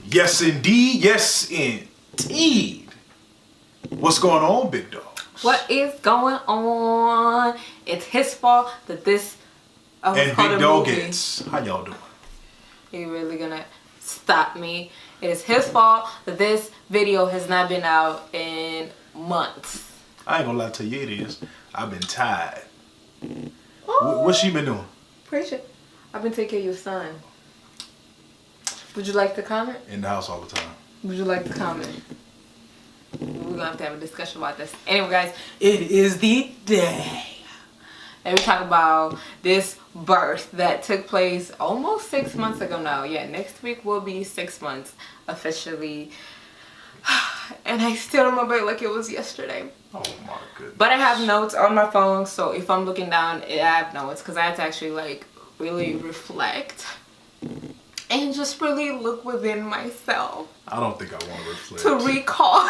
Yes, indeed. Yes, indeed. What's going on, big dogs? What is going on? It's his fault that this and Big Doggets. How y'all doing? You really gonna stop me? It is his fault that this video has not been out in months. I ain't gonna lie to you, it is. I've been tired. What's she been doing? Appreciate it. I've been taking care of your son. Would you like to comment? In the house all the time. Would you like to comment? We're gonna have to have a discussion about this. Anyway, guys, it is the day. And we talk about this birth that took place almost 6 months ago now. Yeah, next week will be 6 months officially. And I still remember it like it was yesterday. Oh my goodness. But I have notes on my phone, so if I'm looking down, I have notes because I had to actually like really reflect and just really look within myself. I don't think I want to reflect. To recall.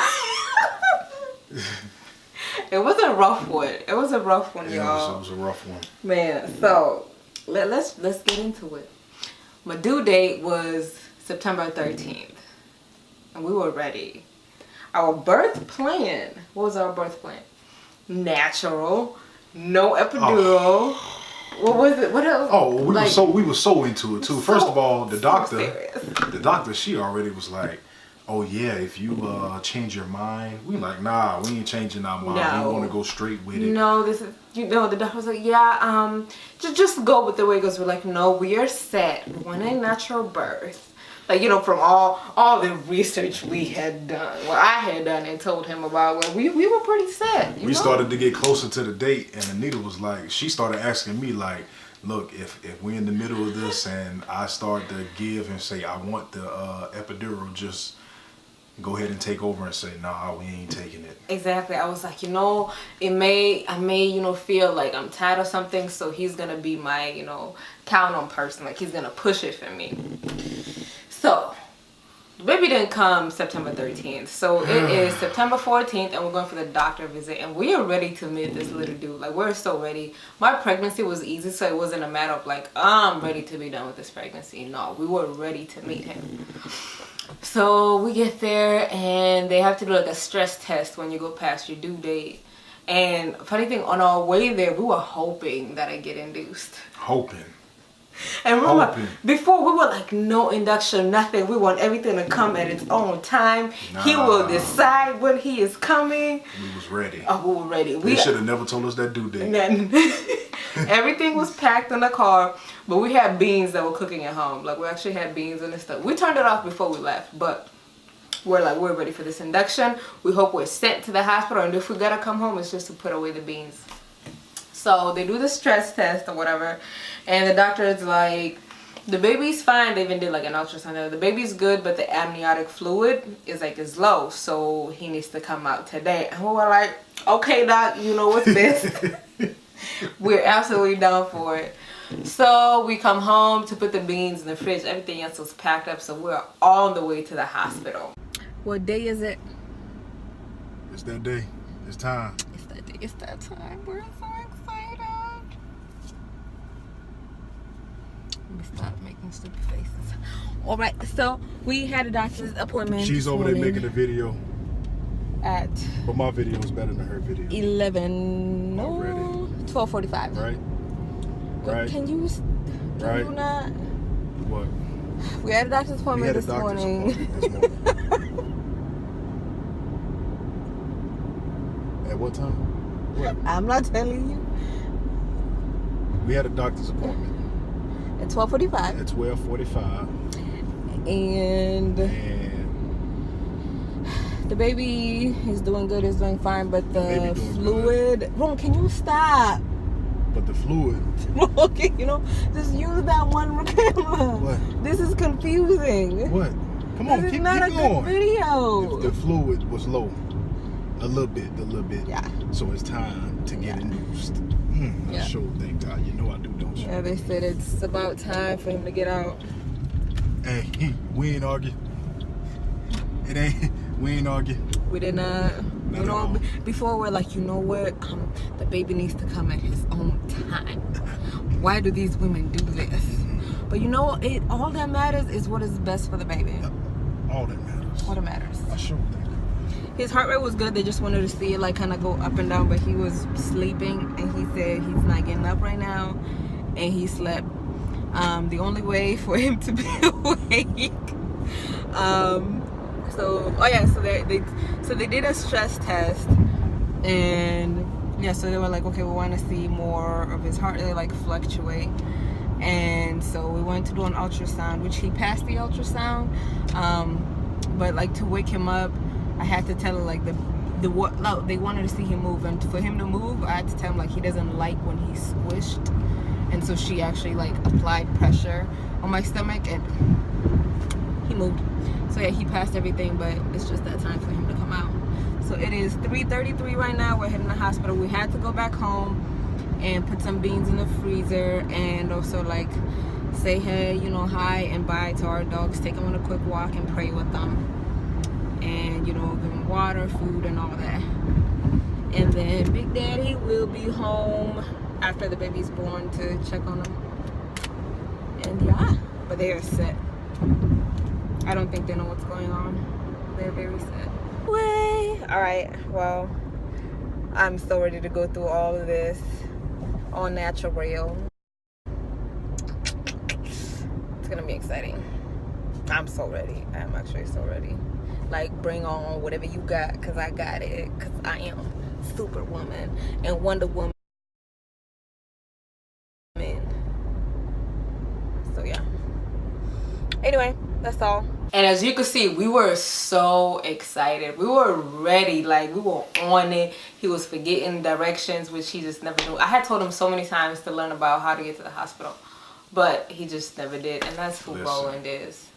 It was a rough one. It was a rough one, y'all. It was a rough one. Man, so let's get into it. My due date was September 13th. And we were ready. Our birth plan. What was our birth plan? Natural. No epidural. Oh. What was it? What else? Oh, we were so into it too. First of all, the doctor, she already was like, "Oh yeah, if you change your mind," we like, "Nah, we ain't changing our mind. No. We want to go straight with it." No, this is the doctor was like, "Yeah, just go with the way it goes." We're like, "No, we are set. We want a natural birth." Like, from all the research we had done, what I had done and told him about, well, we were pretty set. We started to get closer to the date, and Anita was like, she started asking me like, look, if we're in the middle of this and I start to give and say I want the epidural, just go ahead and take over and say, nah, we ain't taking it. Exactly. I was like, I may feel like I'm tired of something, so he's gonna be my, count on person. Like, he's gonna push it for me. So, the baby didn't come September 13th. So, it is September 14th, and we're going for the doctor visit. And we are ready to meet this little dude. Like, we're so ready. My pregnancy was easy, so it wasn't a matter of like, I'm ready to be done with this pregnancy. No, we were ready to meet him. So, we get there, and they have to do like a stress test when you go past your due date. And funny thing, on our way there, we were hoping that I get induced. Hoping. And remember, before we were like, no induction, nothing. We want everything to come at its own time. Nah. He will decide when he is coming. We was ready. Oh, we were ready. They should have never told us that due date. Everything was packed in the car, but we had beans that were cooking at home. Like, we actually had beans and stuff. We turned it off before we left, but we're ready for this induction. We hope we're sent to the hospital, and if we gotta come home, it's just to put away the beans. So they do the stress test or whatever, and the doctor is like, the baby's fine. They even did like an ultrasound. The baby's good, but the amniotic fluid is low, so he needs to come out today. And we were like, okay, doc, you know what's best. We're absolutely down for it. So we come home to put the beans in the fridge. Everything else was packed up, so we're on the way to the hospital. What day is it? It's that day. It's time. It's that day. It's that time. We're so excited. Let me stop making stupid faces. All right, so we had a doctor's appointment. She's over there making a video. But my video is better than her video. 12:45. Right. Right. Can you? Right. You not? What? We had a doctor's appointment this morning. At what time? What? I'm not telling you. We had a doctor's appointment. At 12:45. At 12:45. And the baby is doing good, is doing fine, but the fluid... Ron, can you stop? But the fluid... Okay, just use that one camera. What? This is confusing. What? Come on, keep going. Good video. The fluid was low. A little bit. Yeah. So it's time to get induced. Yeah. Sure, thank God. You know I do, don't you? Yeah, they said it's about time for him to get out. Hey, we ain't argue. We ain't argue. We did not. Before we're like, the baby needs to come at his own time. Why do these women do this? But all that matters is what is best for the baby. All that matters. All that matters. I sure think. His heart rate was good. They just wanted to see it like kind of go up and down, but he was sleeping, and he said he's not getting up right now, and he slept. The only way for him to be awake. So they did a stress test, and yeah, so they were like, okay, we want to see more of his heart rate like fluctuate. And so we went to do an ultrasound, which he passed the ultrasound, but like to wake him up, I had to tell her like they wanted to see him move, and for him to move, I had to tell him like he doesn't like when he's squished, and so she actually like applied pressure on my stomach, and he moved. So yeah, he passed everything, but it's just that time for him to come out. So it is 3:33 right now. We're heading to the hospital. We had to go back home and put some beans in the freezer, and also like say hey, you know, hi and bye to our dogs, take them on a quick walk and pray with them, and you know, give them water, food, and all that. And then Big Daddy will be home after the baby's born to check on them. And yeah, but they are set. I don't think they know what's going on. They're very set. Way. All right, well, I'm so ready to go through all of this on natural rail. It's gonna be exciting. I'm so ready. I'm actually so ready. Like, bring on whatever you got, because I got it, because I am Superwoman and Wonder Woman. So yeah, anyway, that's all. And as you can see, we were so excited. We were ready, like we were on it. He was forgetting directions, which he just never knew. I had told him so many times to learn about how to get to the hospital, but he just never did. And that's who Roland is.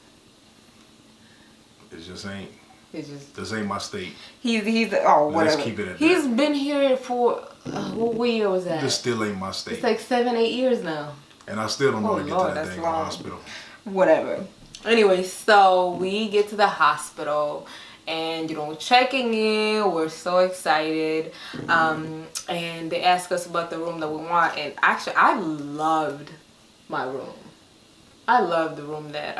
It just ain't. This ain't my state. He's oh, whatever. Let's keep it at He's that. been here for what year was that? This still ain't my state. It's like 7-8 years now. And I still don't know how to get Lord, to that that's dang long. hospital. Whatever. Anyway, so we get to the hospital, and you know, checking in, we're so excited, and they ask us about the room that we want, and actually I loved my room. I loved the room that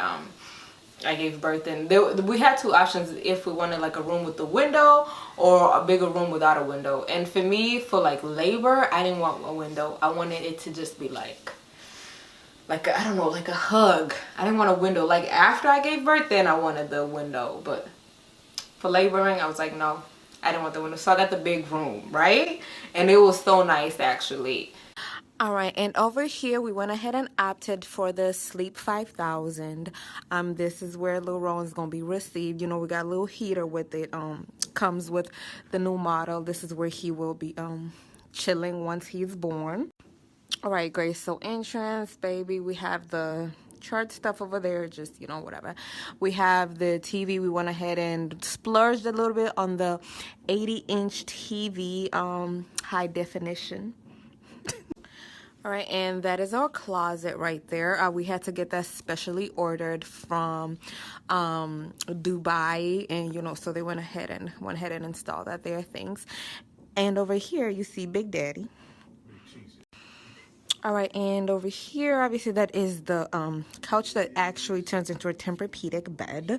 I gave birth in. We had two options if we wanted like a room with a window or a bigger room without a window. And for me, for like labor, I didn't want a window. I wanted it to just be like I don't know, like a hug. I didn't want a window. Like after I gave birth, then I wanted the window. But for laboring, I was like, no, I didn't want the window. So I got the big room, right? And it was so nice actually. All right, and over here we went ahead and opted for the Sleep 5000. This is where little Roland's gonna be received. You know, we got a little heater with it. Comes with the new model. This is where he will be chilling once he's born. All right, Grace. So entrance, baby. We have the chart stuff over there, just, you know, whatever. We have the TV. We went ahead and splurged a little bit on the 80-inch TV, high definition. All right, and that is our closet right there. We had to get that specially ordered from Dubai, and you know, so they went ahead and installed that there things. And over here you see Big Daddy. All right, and over here, obviously, that is the couch that actually turns into a Tempur-Pedic bed.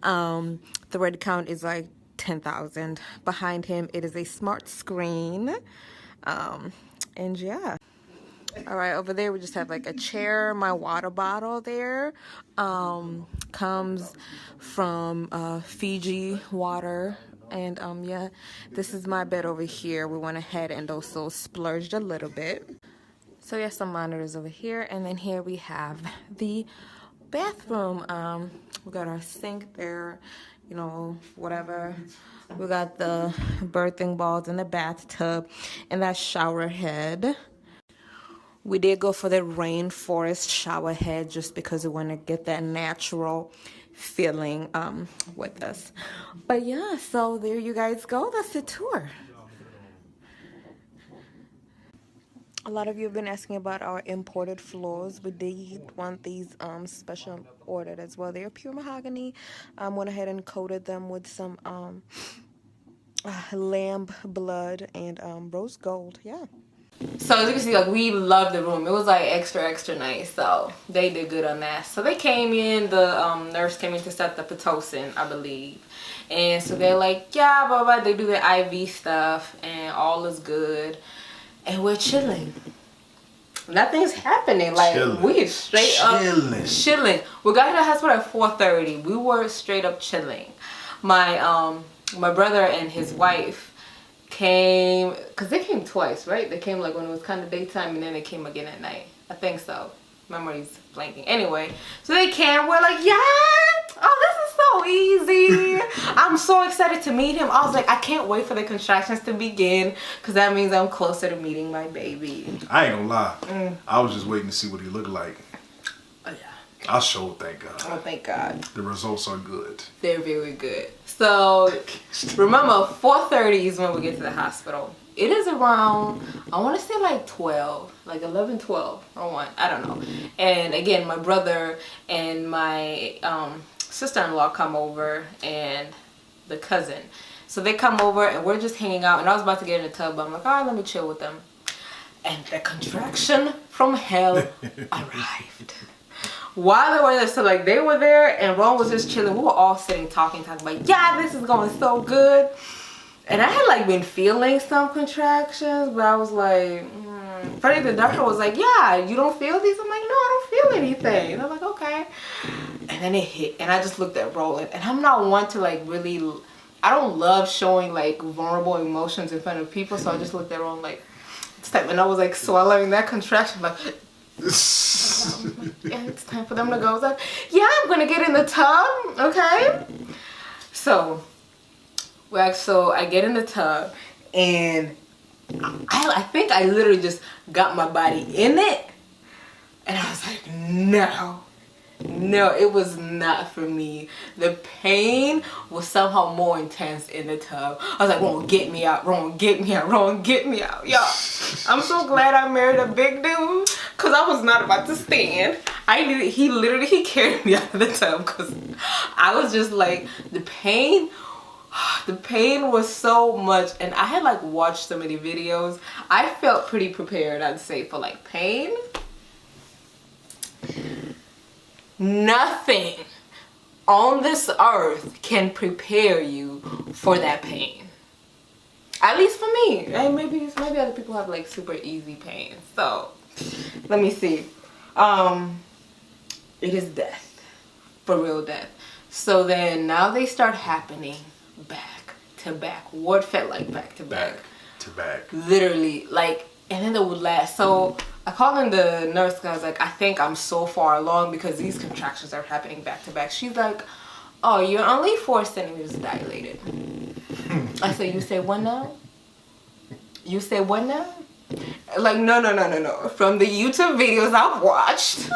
The thread count is like 10,000. Behind him, it is a smart screen. And yeah. All right, over there, we just have like a chair. My water bottle there comes from Fiji water. And yeah, this is my bed over here. We went ahead and also splurged a little bit. So yeah, some monitors over here, and then here we have the bathroom. We got our sink there, you know, whatever. We got the birthing balls in the bathtub and that shower head. We did go for the rainforest shower head just because we want to get that natural feeling with us. But yeah, so there you guys go. That's the tour. A lot of you have been asking about our imported floors. We did want these special ordered as well. They're pure mahogany. Went ahead and coated them with some lamb blood and rose gold. Yeah. So as you can see, like, we loved the room. It was like extra nice. So they did good on that. So they came in, the nurse came in to set the Pitocin, I believe. And so they're like, yeah, blah, blah. They do the IV stuff and all is good. And we're chilling. Nothing's happening. Like, we straight up chilling. We got to the hospital at 4:30. We were straight up chilling. My brother and his wife came, because they came twice, right? They came like when it was kind of daytime, and then they came again at night. I think so. Memory's blanking. Anyway, so they came. We're like, yeah, oh, this is so easy. I'm so excited to meet him. I was like, I can't wait for the contractions to begin, because that means I'm closer to meeting my baby. I ain't gonna lie. I was just waiting to see what he looked like. Oh, yeah. I sure thank God. Oh, thank God. The results are good. They're very good. So, remember, 4:30 is when we get to the hospital. It is around, I want to say like 12, like 11, 12, or 1, I don't know. And again, my brother and my sister-in-law come over, and the cousin. So they come over, and we're just hanging out, and I was about to get in the tub, but I'm like, all right, let me chill with them. And the contraction from hell arrived. While they were there, so like they were there and Ron was just chilling. We were all sitting talking like, yeah, this is going so good. And I had like been feeling some contractions, but I was like, Funny, the doctor was like, yeah, you don't feel these? I'm like, no, I don't feel anything. And I'm like, okay. And then it hit, and I just looked at Roland. And I'm not one to like really, I don't love showing like vulnerable emotions in front of people, so I just looked at Roland like, and I was like swallowing that contraction like, yeah, it's time for them to go. I was like, yeah, I'm gonna get in the tub, okay? So I get in the tub, and I think I literally just got my body in it, and I was like, no, it was not for me. The pain was somehow more intense in the tub. I was like, Ron, get me out, Ron, get me out, Ron, get me out. Y'all, I'm so glad I married a big dude, because I was not about to stand. He carried me out of the tub, because I was just like, the pain was so much. And I had like watched so many videos. I felt pretty prepared, I'd say, for like pain. Nothing on this earth can prepare you for that pain. At least for me. And maybe other people have like super easy pain. So let me see. It is death. For real death. So then now they start happening back to back. What felt like back to back. Back to back. Literally, like, and then they would last. So I called in the nurse, because I was like, I think I'm so far along because these contractions are happening back to back. She's like, oh, you're only 4 centimeters dilated. I said, you say what now? You say what now? Like, no. From the YouTube videos I've watched,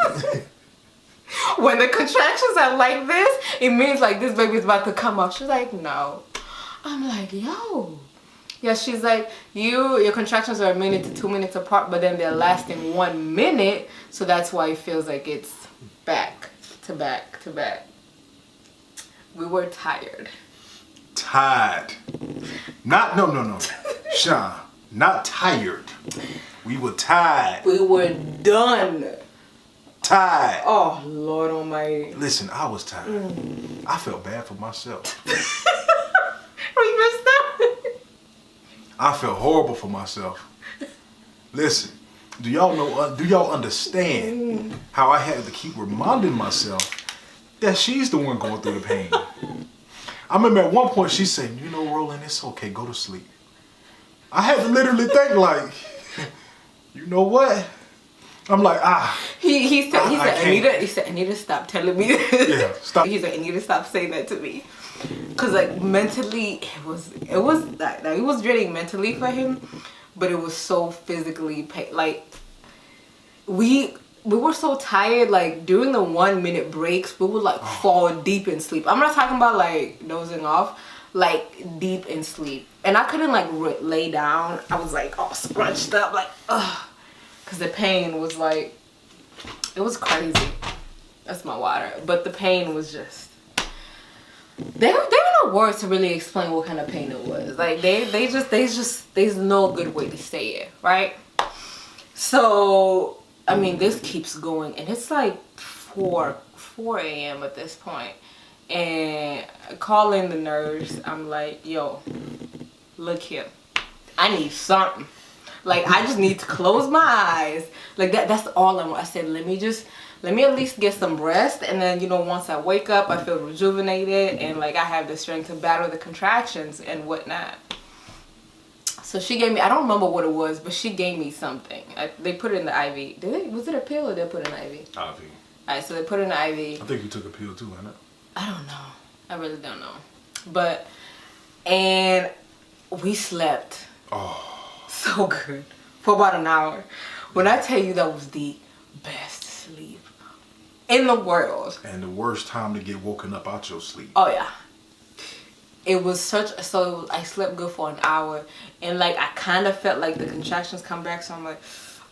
when the contractions are like this, it means like this baby's about to come out. She's like, no. I'm like, yo. Yeah, she's like, your contractions are 1 minute to 2 minutes apart, but then they're lasting 1 minute, so that's why it feels like it's back to back to back. We were tired. Tired. No. Sean, not tired. We were tired. We were done. Tired. Oh, Lord Almighty. Listen, I was tired. I felt bad for myself. We missed that. I felt horrible for myself. Listen, do y'all understand how I had to keep reminding myself that she's the one going through the pain? I remember at one point she said, you know, Roland, it's okay, go to sleep. I had to literally think like, you know what? I'm like, He said, Anita, stop telling me this. Yeah, stop. He said, Anita, stop saying that to me. Cause like mentally, it was draining mentally for him, but it was so physically like we were so tired. Like during the 1 minute breaks, we would like fall deep in sleep. I'm not talking about like dozing off, like deep in sleep. And I couldn't like lay down. I was like all scrunched up, like cause the pain was like, it was crazy. That's my water. But the pain was just. There are no words to really explain what kind of pain it was. Like there's no good way to say it, right? So, I mean, this keeps going, and it's like 4 a.m. at this point. And calling the nurse, I'm like, yo, look here, I need something. Like, I just need to close my eyes. Like, that's all I want. I said, let me at least get some rest, and then, you know, once I wake up, I feel rejuvenated, and like I have the strength to battle the contractions and whatnot. So she gave me, I don't remember what it was, but she gave me something. They put it in the IV. Was it a pill or did they put it in the IV? IV. Alright, so they put it in the IV. I think you took a pill too, ain't it? I don't know. I really don't know. And we slept. Oh. So good. For about an hour. When I tell you that was the best sleep in the world. And the worst time to get woken up out your sleep. Oh yeah. It was so I slept good for an hour, and like I kind of felt like the contractions come back, so I'm like,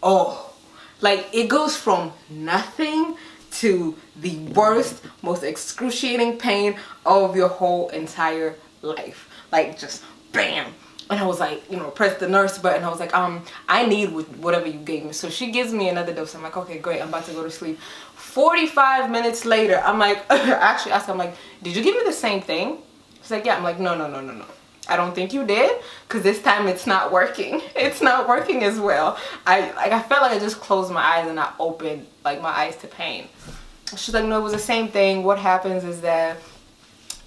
oh, like it goes from nothing to the worst, most excruciating pain of your whole entire life. Like just bam. And I was like, you know, press the nurse button. I was like, I need whatever you gave me. So she gives me another dose. I'm like, okay, great. I'm about to go to sleep. 45 minutes later, I'm like, I actually asked her, I'm like, did you give me the same thing? She's like, yeah. I'm like, no. I don't think you did, because this time it's not working. It's not working as well. I felt like I just closed my eyes and I opened like my eyes to pain. She's like, no, it was the same thing. What happens is that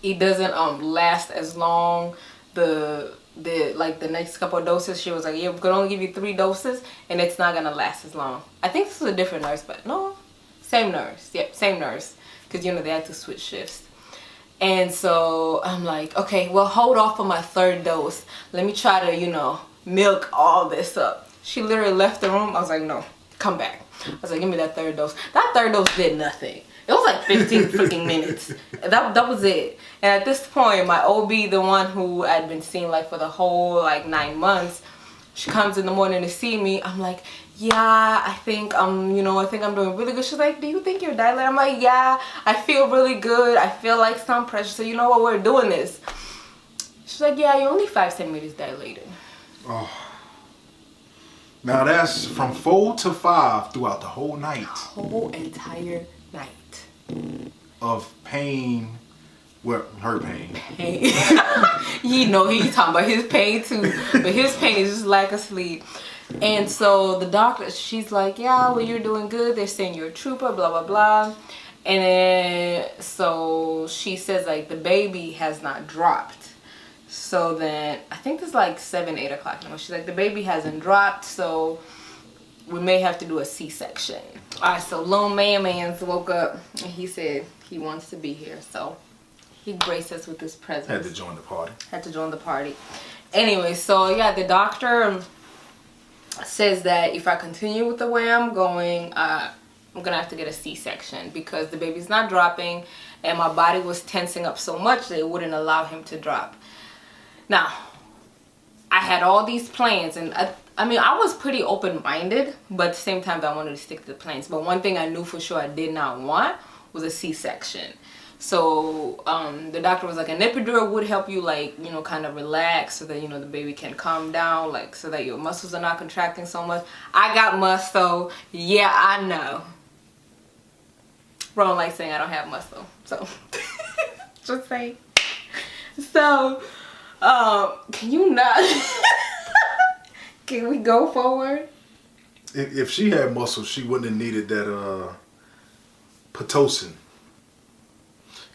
it doesn't last as long. The next couple of doses, she was like, yeah, we're gonna only give you 3 doses and it's not gonna last as long. I think this was a different nurse, but no, same nurse. Yep, same nurse, because you know they had to switch shifts. And so I'm like, okay, well, hold off on my 3rd dose. Let me try to, you know, milk all this up. She literally left the room. I was like, no, come back. I was like, give me that 3rd dose. That 3rd dose did nothing. It was like 15 freaking minutes. That was it. And at this point, my OB, the one who I'd been seeing like for the whole like 9 months, she comes in the morning to see me. I'm like, yeah, I think I'm doing really good. She's like, do you think you're dilated? I'm like, yeah, I feel really good. I feel like some pressure. So you know what, we're doing this. She's like, yeah, you're only 5 centimeters dilated. Oh. Now that's from 4 to 5 throughout the whole night. The whole entire night. Of pain. Well, her pain. You know, he's talking about his pain too. But his pain is just lack of sleep. And so the doctor, she's like, yeah, well, you're doing good. They're saying you're a trooper, blah, blah, blah. And then, so she says, like, the baby has not dropped. So then, I think it's like 7, 8 o'clock. You know, she's like, the baby hasn't dropped, so we may have to do a C-section. All right, so Lone Man's woke up, and he said he wants to be here. So he graced us with his presence. Had to join the party. Anyway, so yeah, the doctor says that if I continue with the way I'm going, I'm gonna have to get a C-section because the baby's not dropping and my body was tensing up so much that it wouldn't allow him to drop. Now, I had all these plans, and I mean, I was pretty open-minded, but at the same time, I wanted to stick to the plans. But one thing I knew for sure I did not want was a C-section. So the doctor was like, an epidural would help you, like, you know, kind of relax so that, you know, the baby can calm down, like, so that your muscles are not contracting so much. I got muscle. Yeah, I know. Wrong, like saying I don't have muscle. So, just saying. So, can you not? Can we go forward? If she had muscle, she wouldn't have needed that Pitocin.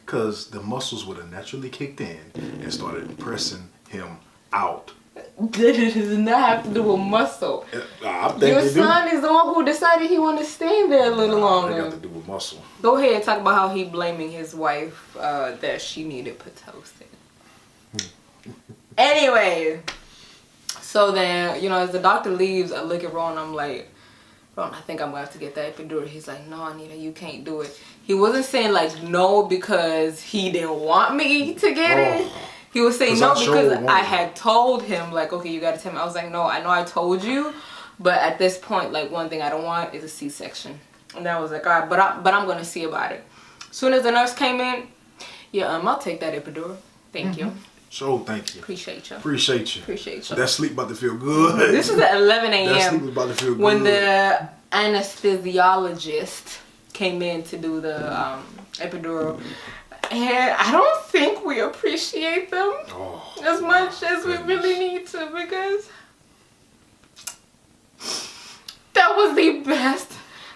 Because the muscles would have naturally kicked in and started pressing him out. That does not have to do with muscle. I think your son is the one who decided he wanted to stay there a little longer. They got to do with muscle. Go ahead and talk about how he blaming his wife that she needed Pitocin. Anyway, so then, you know, as the doctor leaves, I look at Ron, I'm like, Ron, I think I'm going to have to get that epidural. He's like, no, Anita, you can't do it. He wasn't saying, like, no because he didn't want me to get it. He was saying no because I had told him, like, okay, you got to tell me. I was like, no, I know I told you, but at this point, like, one thing I don't want is a C-section. And I was like, all right, but I'm going to see about it. As soon as the nurse came in, yeah, I'll take that epidural. Thank you. So thank you. Appreciate you. Appreciate you. Appreciate you. That sleep about to feel good. This is at 11 That sleep a.m. was about to feel good. when the anesthesiologist came in to do the epidural. And I don't think we appreciate them as much as we really need to, because that was the best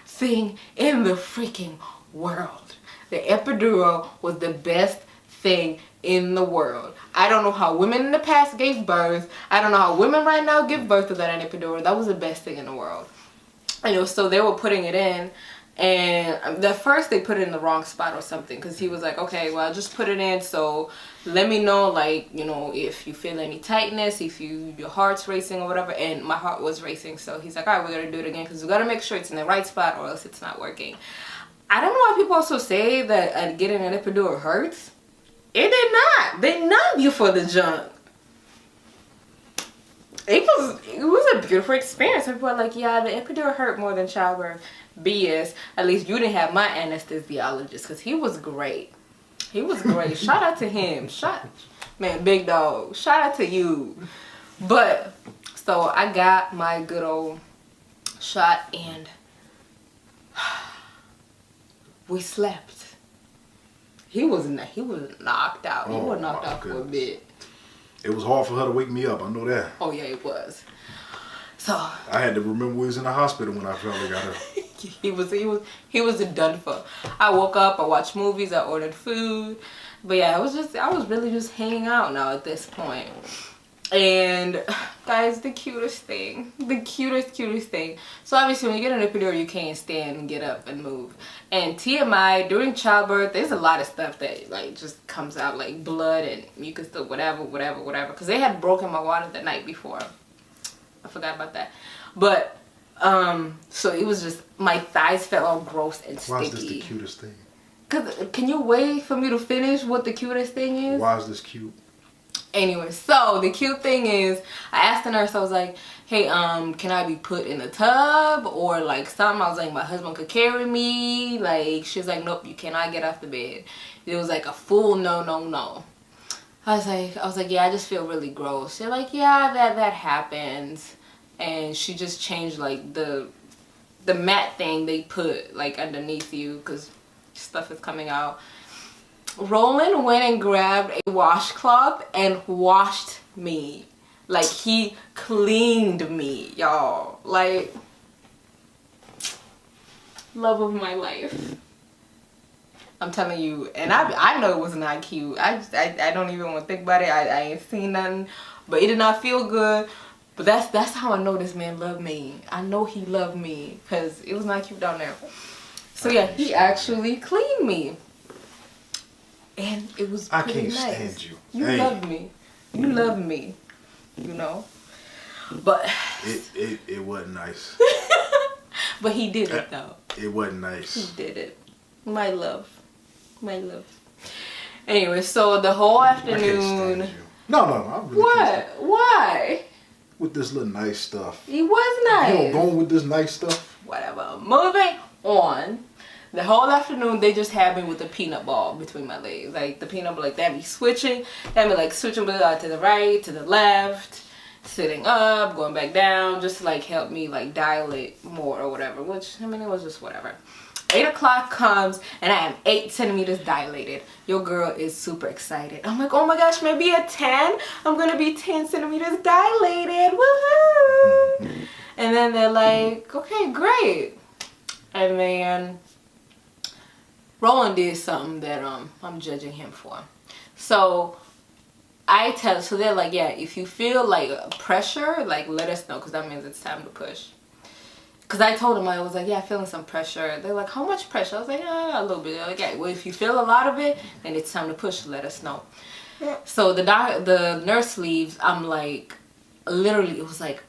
thing in the freaking world. The epidural was the best thing in the world. I don't know how women in the past gave birth. I don't know how women right now give birth without an epidural. That was the best thing in the world. And so they were putting it in, and at first they put it in the wrong spot or something, because he was like, okay, well, I'll just put it in, so let me know, like, you know, if you feel any tightness, if your heart's racing or whatever. And my heart was racing, so he's like, all right, we're gonna do it again, because we gotta make sure it's in the right spot or else it's not working. I don't know why people also say that getting an epidural hurts. It did not. They numb you for the junk. It was a beautiful experience. People are like, yeah, the epidural hurt more than childbirth. BS. At least you didn't have my anesthesiologist, because he was great. He was great. Shout out to him. Man, big dog. Shout out to you. But, so I got my good old shot, and we slept. He was knocked out. He was knocked out for a bit. It was hard for her to wake me up. I know that. Oh yeah, it was. So I had to remember we was in the hospital when I finally got her. he was done for. I woke up. I watched movies. I ordered food. But yeah, I was really just hanging out now at this point. And guys, the cutest thing. So obviously when you get an epidural, you can't stand and get up and move. And TMI, during childbirth, there's a lot of stuff that like just comes out, like blood and mucus, whatever. Because they had broken my water the night before. I forgot about that. But so it was just, my thighs felt all gross and sticky. Why is this the cutest thing? Cause can you wait for me to finish what the cutest thing is? Why is this cute? Anyway, so the cute thing is, I asked the nurse, I was like, hey, can I be put in a tub or like something? I was like, my husband could carry me. Like, she was like, nope, you cannot get off the bed. It was like a full no. I was like, yeah, I just feel really gross. They're like, yeah, that happens. And she just changed like the mat thing they put like underneath you, because stuff is coming out. Roland went and grabbed a washcloth and washed me. Like, he cleaned me, y'all. Like, love of my life. I'm telling you. And I know it was not cute. I don't even want to think about it. I ain't seen nothing. But it did not feel good. But that's how I know this man loved me. I know he loved me, because it was not cute down there. So yeah, he actually cleaned me. And it was pretty nice. I can't stand you. You love me. You love me. You know? But it wasn't nice. But he did it though. It wasn't nice. He did it. My love. Anyway, so the whole afternoon. I can't stand you. No, I really what? can't stand you. Why? With this little nice stuff. He was nice. You don't go with this nice stuff? Whatever. Moving on. The whole afternoon, they just had me with a peanut ball between my legs. Like, the peanut ball, like, that be switching. That be, like, switching to the right, to the left, sitting up, going back down, just to, like, help me, like, dilate more or whatever. Which, I mean, it was just whatever. 8 o'clock comes, and I am 8 centimeters dilated. Your girl is super excited. I'm like, oh my gosh, maybe at 10, I'm going to be 10 centimeters dilated. Woohoo! And then they're like, okay, great. And then Roland did something that I'm judging him for. So they're like, yeah, if you feel like pressure, like let us know, because that means it's time to push. Because I told them, I was like, yeah, feeling some pressure. They're like, how much pressure? I was like, a little bit. They're like, yeah, well, if you feel a lot of it, then it's time to push, let us know. So the nurse leaves. I'm like, literally, it was like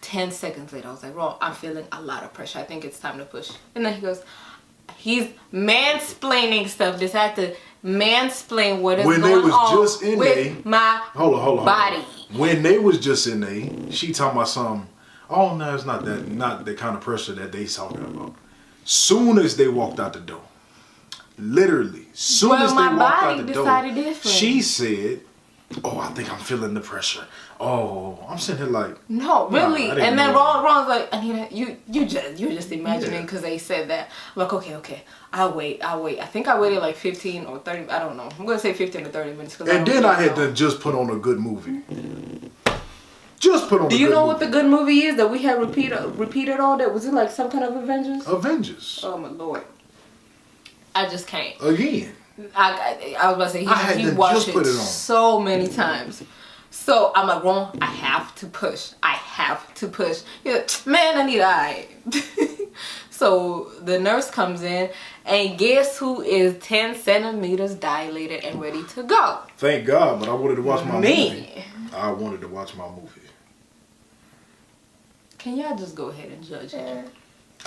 10 seconds later. I was like, Ron, I'm feeling a lot of pressure. I think it's time to push. And then he goes, he's mansplaining stuff. Just had to mansplain what is going on with my body. When they was just in there, she talking about something. Oh no, it's not the kind of pressure that they talking about. Soon as they walked out the door, literally, soon as they walked out the door, she said, oh, I think I'm feeling the pressure. Oh, I'm sitting here like, no, really. Nah, I didn't And then know. Ron's like, Anita, you're just imagining because they said that. I'm like, okay, I'll wait. I think I waited like 15 or 30. I don't know. I'm gonna say 15 to 30 minutes. And then I had to just put on a good movie. Just put on. Do you know what the good movie is that we had repeated all that? Was it like some kind of Avengers? Avengers. Oh my lord. I just can't. Again. I was about to say, I had he to watched just put it on. so many times. So I'm like, Ron, I have to push. He's like, man, I need eye. So the nurse comes in, and guess who is 10 centimeters dilated and ready to go? Thank God, but I wanted to watch my Me. movie. I wanted to watch my movie. Can y'all just go ahead and judge it?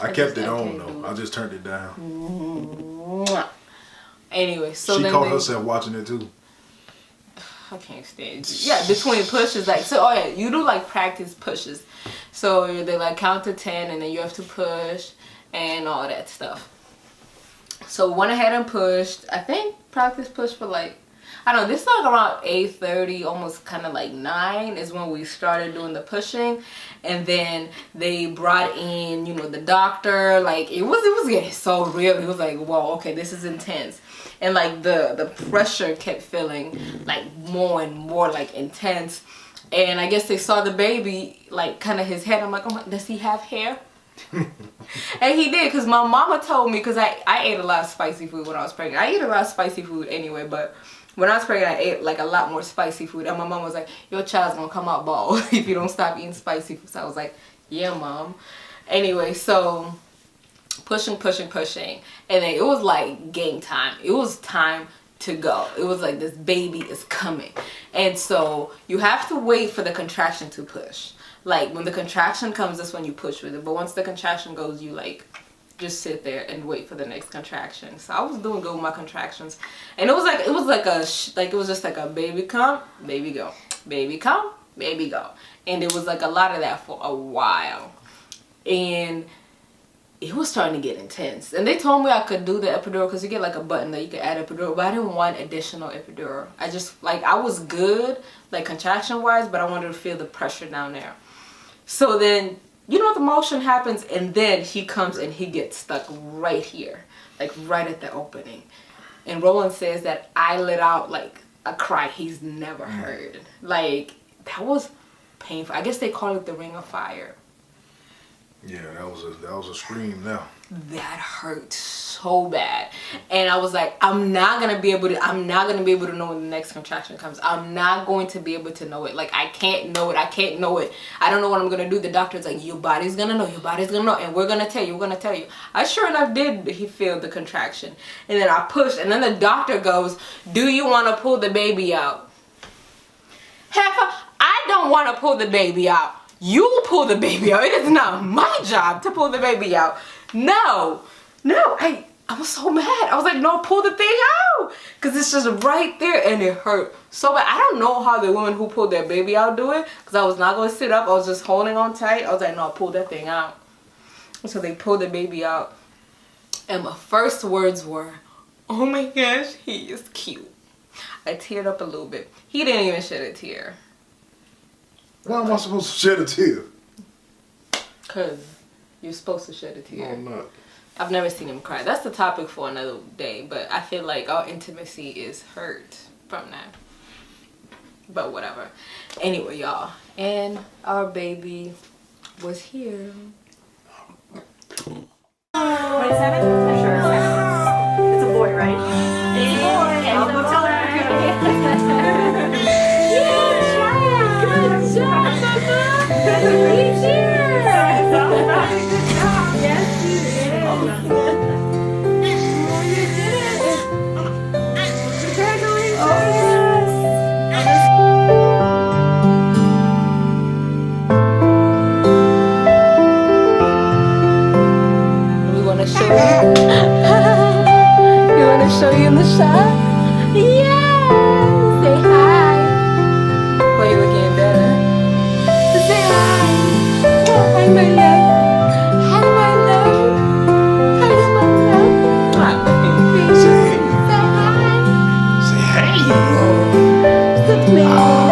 I kept it I on can't do though. it. I just turned it down. Mwah. Anyway, so She then caught herself watching it too. I can't stand you. Yeah, between pushes, like, so, oh yeah, you do like practice pushes. So they like count to 10 and then you have to push and all that stuff. So we went ahead and pushed. I think practice push for like, I don't know, this is like around 8:30, almost kind of like 9 is when we started doing the pushing. And then they brought in, you know, the doctor. Like, it was getting so real. It was like, whoa, okay, this is intense. And like the pressure kept feeling like more and more like intense. And I guess they saw the baby, like kind of his head. I'm like, oh my, does he have hair? And he did, because my mama told me, because I ate a lot of spicy food when I was pregnant. I eat a lot of spicy food anyway, but when I was pregnant, I ate like a lot more spicy food. And my mom was like, your child's gonna come out bald if you don't stop eating spicy food. So I was like, yeah, mom. Anyway, so pushing. And then it was like game time. It was time to go. It was like, this baby is coming. And so you have to wait for the contraction to push. Like, when the contraction comes, that's when you push with it. But once the contraction goes, you like just sit there and wait for the next contraction. So I was doing good with my contractions, and it was just like a baby come, baby go, baby come, baby go, and it was like a lot of that for a while, and it was starting to get intense. And they told me I could do the epidural because you get like a button that you could add epidural, but I didn't want additional epidural. I just I was good like contraction wise, but I wanted to feel the pressure down there. So then, you know, the motion happens, and then he comes and he gets stuck right here, like right at the opening. And Roland says that I let out like a cry he's never heard. Like, that was painful. I guess they call it the ring of fire. Yeah, that was a scream now. That hurt so bad. And I was like, I'm not gonna be able to know when the next contraction comes. I'm not going to be able to know it. Like, I can't know it. I don't know what I'm gonna do. The doctor's like, your body's gonna know, and we're gonna tell you. I sure enough did. He feel the contraction. And then I pushed, and then the doctor goes, do you wanna pull the baby out? I don't wanna pull the baby out. You pull the baby out. It is not my job to pull the baby out. No, I was so mad. I was like, no, pull the thing out, because it's just right there, and it hurt so bad. I don't know how the women who pulled their baby out do it, because I was not going to sit up. I was just holding on tight. I was like, no, pull that thing out. So they pulled the baby out, and my first words were, oh my gosh, he is cute. I teared up a little bit. He didn't even shed a tear. Why am I supposed to shed a tear? Because you're supposed to shed a tear. No, I'm not. I've never seen him cry. That's the topic for another day, but I feel like our intimacy is hurt from that. But whatever. Anyway, y'all. And our baby was here. 27? Sure. It's a boy, right? It's a boy. I'll go tell her. Good job, Mama. Good job. Yes, you did. You did it. Congratulations. We want to show you. me.